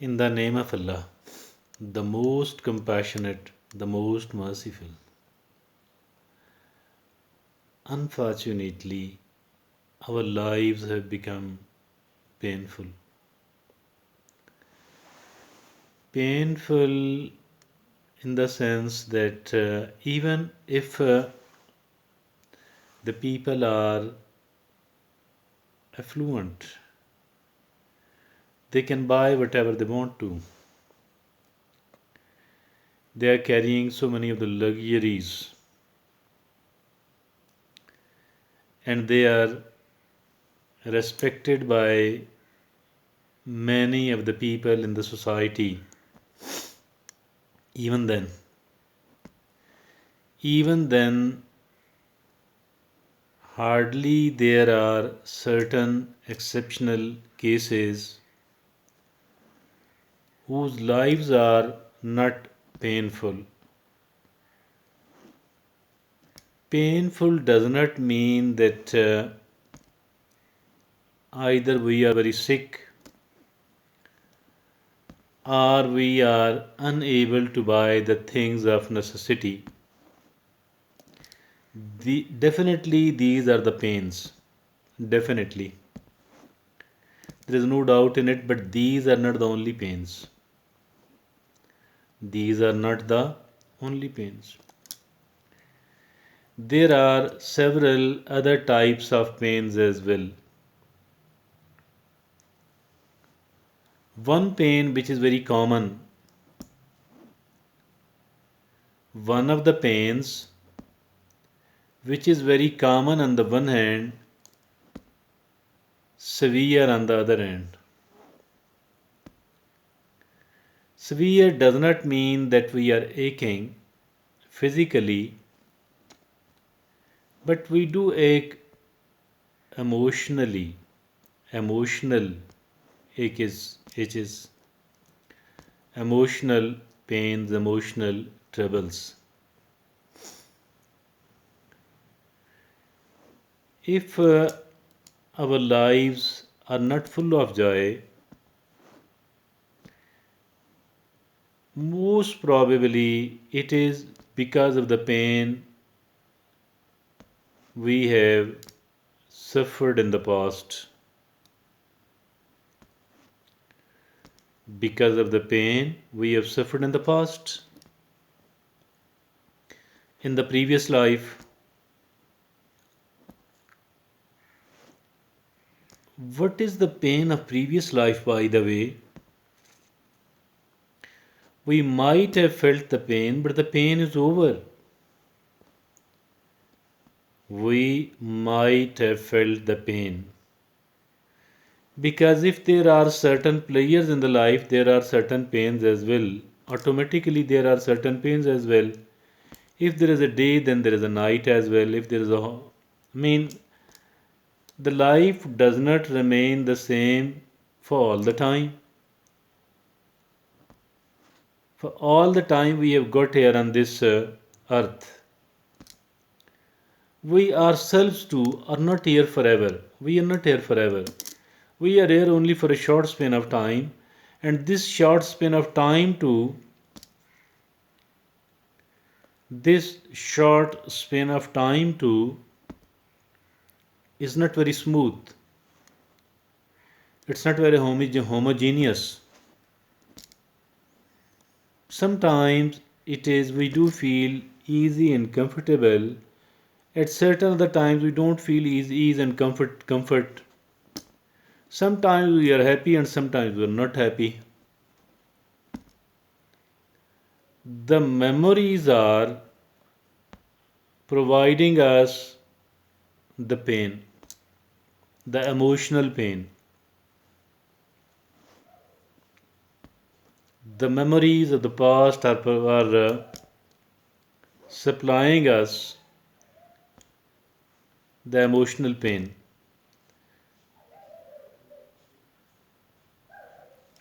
In the name of Allah, the most compassionate, the most merciful. Unfortunately, our lives have become painful. Painful in the sense that even if the people are affluent, they can buy whatever they want to. They are carrying so many of the luxuries and they are respected by many of the people in the society. Even then, even then, hardly there are certain exceptional cases whose lives are not painful. Painful does not mean that either we are very sick or we are unable to buy the things of necessity. Definitely, these are the pains. Definitely. There is no doubt in it, but these are not the only pains. These are not the only pains. There are several other types of pains as well. One pain which is very common, one of the pains which is very common on the one hand, severe on the other hand. Severe does not mean that we are aching physically, but we do ache emotionally. Emotional aches, emotional pains, emotional troubles. If our lives are not full of joy, most probably it is because of the pain we have suffered in the past. Because of the pain we have suffered in the past. In the previous life, what is the pain of previous life, by the way? We might have felt the pain, but the pain is over. We might have felt the pain. Because if there are certain players in the life, there are certain pains as well. Automatically, there are certain pains as well. If there is a day, then there is a night as well. If there is a. I mean, the life does not remain the same for all the time. For all the time we have got here on this earth, we ourselves too are not here forever. We are not here forever. We are here only for a short span of time, and this short span of time too, this short span of time too is not very smooth. It's not very homogeneous. Sometimes it is we do feel easy and comfortable. At certain other times we don't feel ease and comfort. Sometimes we are happy and sometimes we are not happy. The memories are providing us the pain, the emotional pain. The memories of the past are supplying us the emotional pain,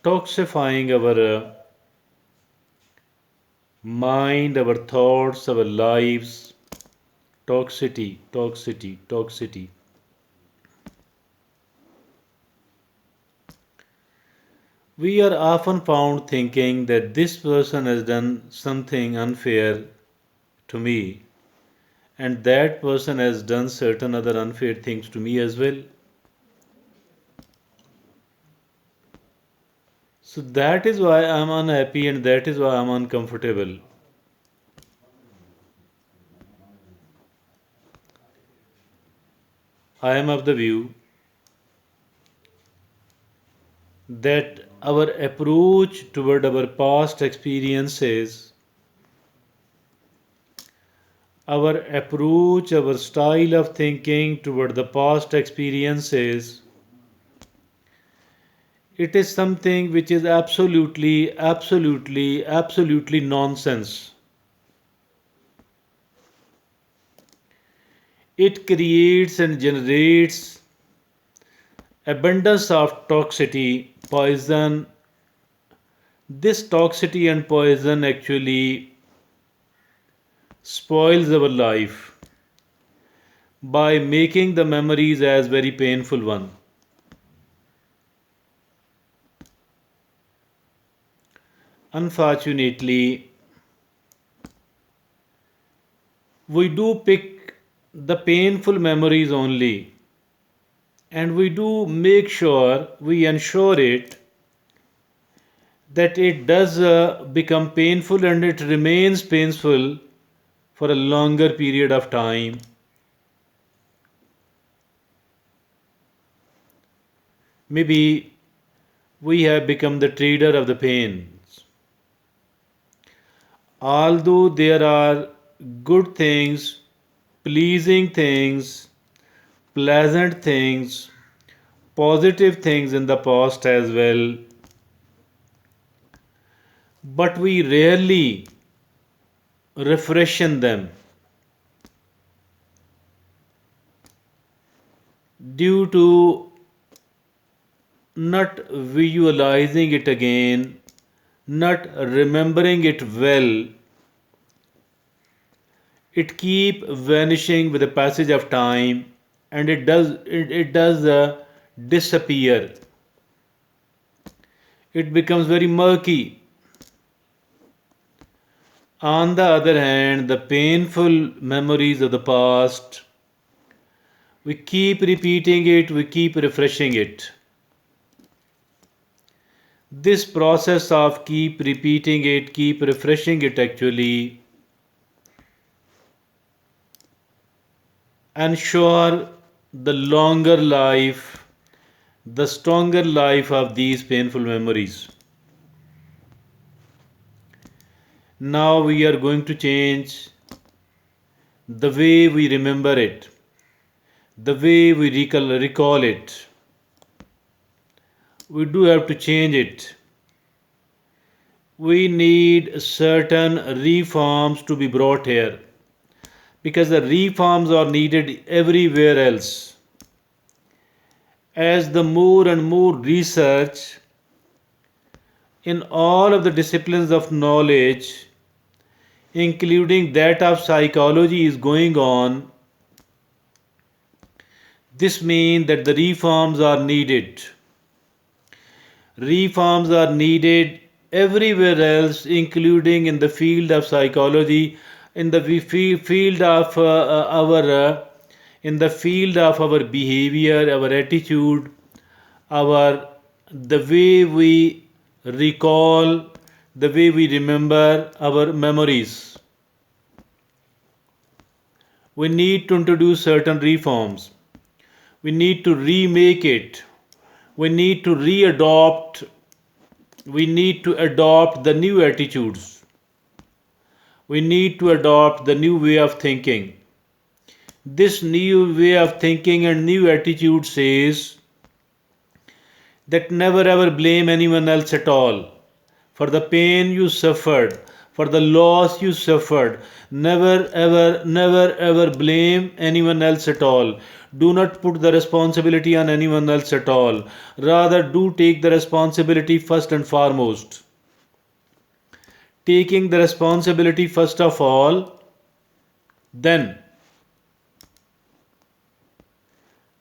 toxifying our mind, our thoughts, our lives. Toxicity. We are often found thinking that this person has done something unfair to me, and that person has done certain other unfair things to me as well. So that is why I'm unhappy and that is why I'm uncomfortable. I am of the view that our approach toward our past experiences, our style of thinking toward the past experiences, it is something which is absolutely nonsense. It creates and generates abundance of toxicity, poison. This toxicity and poison actually spoils our life by making the memories as very painful one. Unfortunately, we do pick the painful memories only, and we do make sure we ensure it that it does become painful and it remains painful for a longer period of time. Maybe we have become the trader of the pains. Although there are good things, pleasing things, pleasant things, positive things in the past as well, but we rarely refreshen them due to not visualizing it again, not remembering it well. It keep vanishing with the passage of time, and it does disappear. It becomes very murky. On the other hand, the painful memories of the past, we keep repeating it, we keep refreshing it. This process of keep repeating it, keep refreshing it actually ensure the longer life, the stronger life of these painful memories. Now we are going to change the way we remember it, the way we recall it. We do have to change it. We need certain reforms to be brought here because the reforms are needed everywhere else. As the more and more research in all of the disciplines of knowledge, including that of psychology, is going on, this means that the reforms are needed. Reforms are needed everywhere else, including in the field of psychology, in the field of our in the field of our behavior, our attitude, our the way we recall, the way we remember our memories. We need to introduce certain reforms. We need to remake it. We need to readopt. We need to adopt the new attitudes. We need to adopt the new way of thinking. This new way of thinking and new attitude says that never ever blame anyone else at all for the pain you suffered, for the loss you suffered. Never ever blame anyone else at all. Do not put the responsibility on anyone else at all. Rather, do take the responsibility first and foremost. Taking the responsibility first of all, then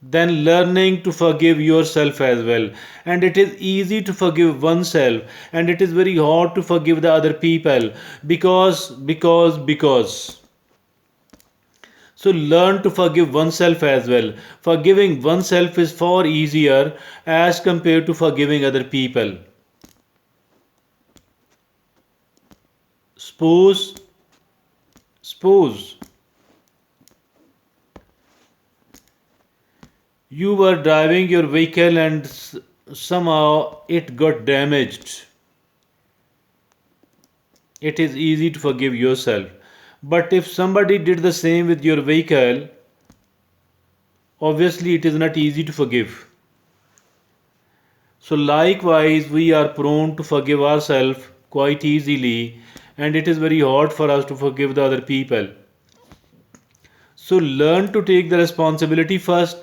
then learning to forgive yourself as well. And it is easy to forgive oneself, and it is very hard to forgive the other people, because so learn to forgive oneself as well. Forgiving oneself is far easier as compared to forgiving other people. Suppose suppose you were driving your vehicle and somehow it got damaged. It is easy to forgive yourself. But if somebody did the same with your vehicle, obviously it is not easy to forgive. So, likewise, we are prone to forgive ourselves quite easily, and it is very hard for us to forgive the other people. So, learn to take the responsibility first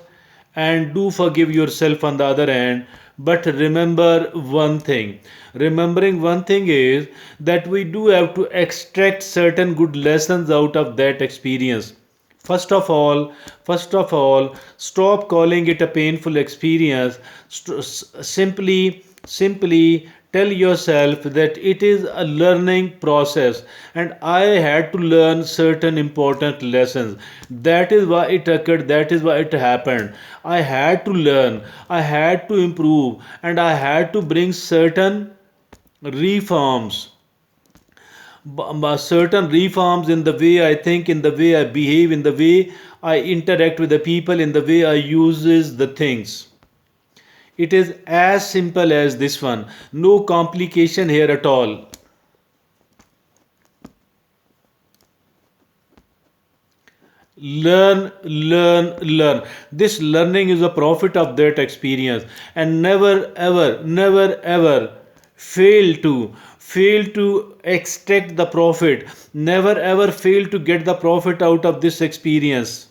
and do forgive yourself on the other hand. But remember one thing. Remembering one thing is that we do have to extract certain good lessons out of that experience. First of all, stop calling it a painful experience. Simply tell yourself that it is a learning process, and I had to learn certain important lessons. That is why it occurred, that is why it happened. I had to learn, I had to improve, and I had to bring certain reforms, certain reforms in the way I think, in the way I behave, in the way I interact with the people, in the way I uses the things. It is as simple as this one. No complication here at all. Learn. This learning is a profit of that experience, and never ever fail to extract the profit. Never ever fail to get the profit out of this experience,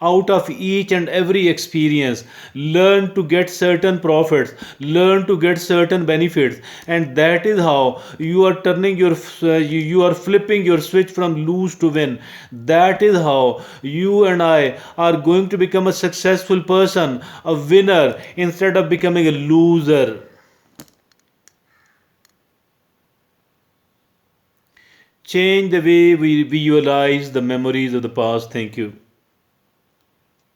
out of each and every experience. Learn to get certain profits, learn to get certain benefits, and that is how you are turning your you are flipping your switch from lose to win. That is how you and I are going to become a successful person, a winner, instead of becoming a loser. Change the way we visualize the memories of the past. Thank you.